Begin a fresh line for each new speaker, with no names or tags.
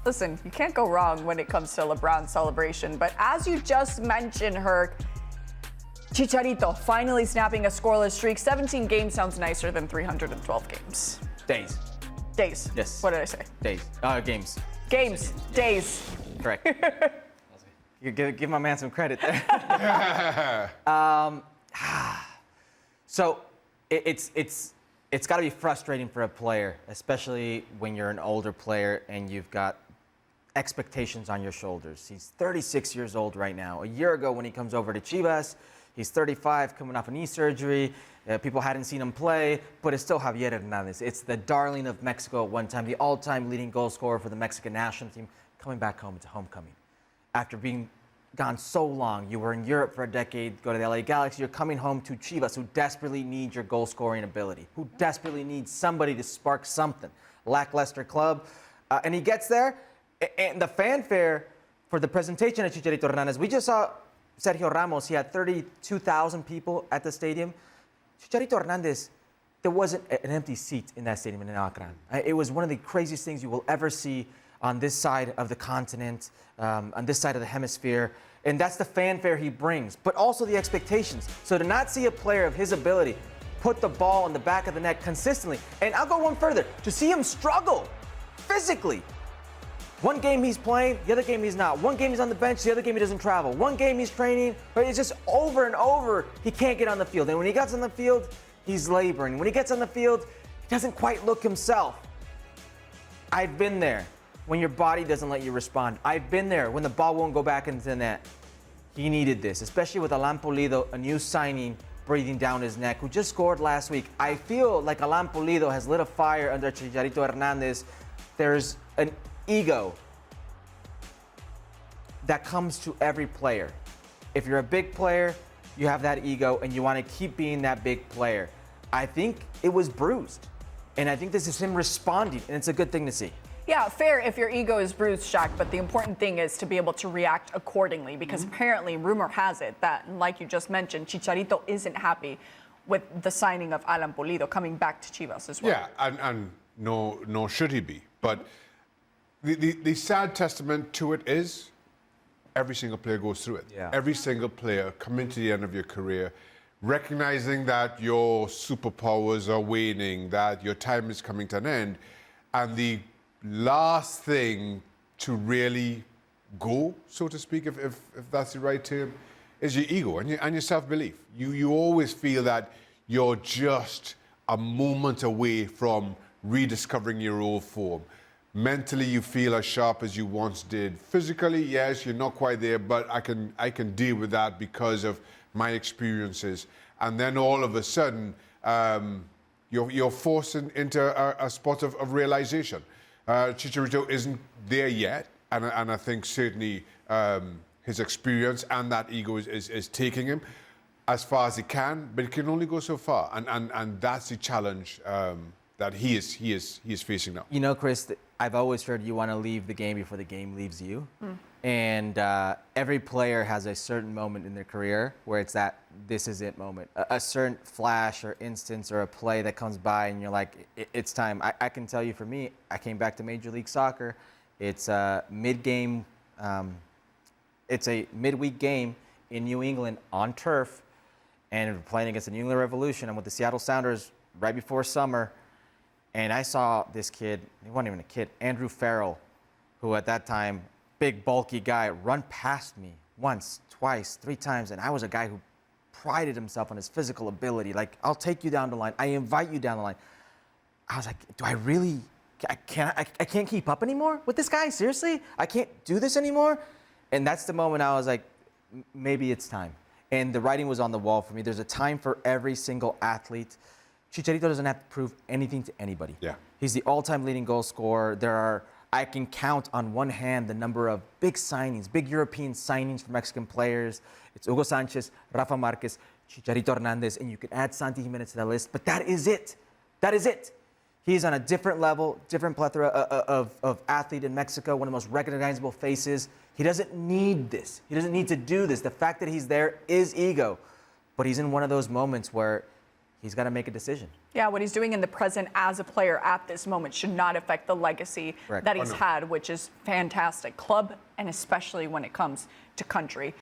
Listen, you can't go wrong when it comes to LeBron's celebration, but as you just mentioned, her Chicharito finally snapping a scoreless streak. 17 games sounds nicer than 312 games.
Days.
Days.
Yes.
What did I say?
Days. Games.
Games. Days.
Correct. You give my man some credit there. So it's got to be frustrating for a player, especially when you're an older player and you've got expectations on your shoulders. He's 36 years old right now. A year ago when he comes over to Chivas, he's 35, coming off a knee surgery. People hadn't seen him play, but it's still Javier Hernandez. It's the darling of Mexico at one time, the all-time leading goal scorer for the Mexican national team, coming back home. It's a homecoming. After being gone so long, you were in Europe for a decade, go to the LA Galaxy, you're coming home to Chivas, who desperately needs your goal-scoring ability, who desperately needs somebody to spark something. Lackluster club. And he gets there, and the fanfare for the presentation of Chicharito Hernandez, we just saw Sergio Ramos, he had 32,000 people at the stadium. Chicharito Hernandez, there wasn't an empty seat in that stadium in Akron. It was one of the craziest things you will ever see on this side of the continent, on this side of the hemisphere. And that's the fanfare he brings, but also the expectations. So to not see a player of his ability put the ball in the back of the net consistently, and I'll go one further, to see him struggle physically. One game he's playing, the other game he's not. One game he's on the bench, the other game he doesn't travel. One game he's training, but it's just over and over, he can't get on the field. And when he gets on the field, he's laboring. When he gets on the field, he doesn't quite look himself. I've been there when your body doesn't let you respond. I've been there when the ball won't go back into the net. He needed this, especially with Alan Pulido, a new signing, breathing down his neck, who just scored last week. I feel like Alan Pulido has lit a fire under Chicharito Hernandez. There's an ego that comes to every player. If you're a big player, you have that ego and you want to keep being that big player. I think it was bruised, and I think this is him responding, and it's a good thing to see.
Yeah, fair if your ego is bruised, Shaq, but the important thing is to be able to react accordingly, because apparently rumor has it that, like you just mentioned, Chicharito isn't happy with the signing of Alan Pulido coming back to Chivas as well.
Yeah, and nor should he be. But the sad testament to it is every single player goes through it.
Yeah.
Every single player coming to the end of your career, recognizing that your superpowers are waning, that your time is coming to an end, and the last thing to really go, so to speak, if that's the right term, is your ego and your self-belief. You always feel that you're just a moment away from rediscovering your old form. Mentally, you feel as sharp as you once did. Physically, yes, you're not quite there, but I can deal with that because of my experiences. And then all of a sudden, you're forced into a spot of realization. Chicharito isn't there yet, and I think certainly his experience and that ego is taking him as far as he can, but it can only go so far, and that's the challenge that he is facing now.
You know, Chris, I've always heard you want to leave the game before the game leaves you. And every player has a certain moment in their career where it's that this is it moment. A certain flash or instance or a play that comes by and you're like, it's time. I can tell you for me, I came back to Major League Soccer. It's a mid-game, it's a midweek game in New England on turf. And we're playing against the New England Revolution. I'm with the Seattle Sounders right before summer. And I saw this kid, he wasn't even a kid, Andrew Farrell, who at that time, big, bulky guy, run past me once, twice, 3 times. And I was a guy who prided himself on his physical ability. Like, I'll take you down the line. I invite you down the line. I was like, do I really, I can't keep up anymore with this guy? Seriously? I can't do this anymore? And that's the moment I was like, maybe it's time. And the writing was on the wall for me. There's a time for every single athlete. Chicharito doesn't have to prove anything to anybody.
Yeah.
He's the all-time leading goal scorer. I can count on one hand the number of big signings, big European signings for Mexican players. It's Hugo Sanchez, Rafa Marquez, Chicharito Hernandez, and you can add Santi Jimenez to that list, but that is it. That is it. He's on a different level, different plethora of athlete in Mexico, one of the most recognizable faces. He doesn't need this. He doesn't need to do this. The fact that he's there is ego, but he's in one of those moments where he's got to make a decision.
Yeah, what he's doing in the present as a player at this moment should not affect the legacy
Correct.
that he's had, which is fantastic, club and especially when it comes to country.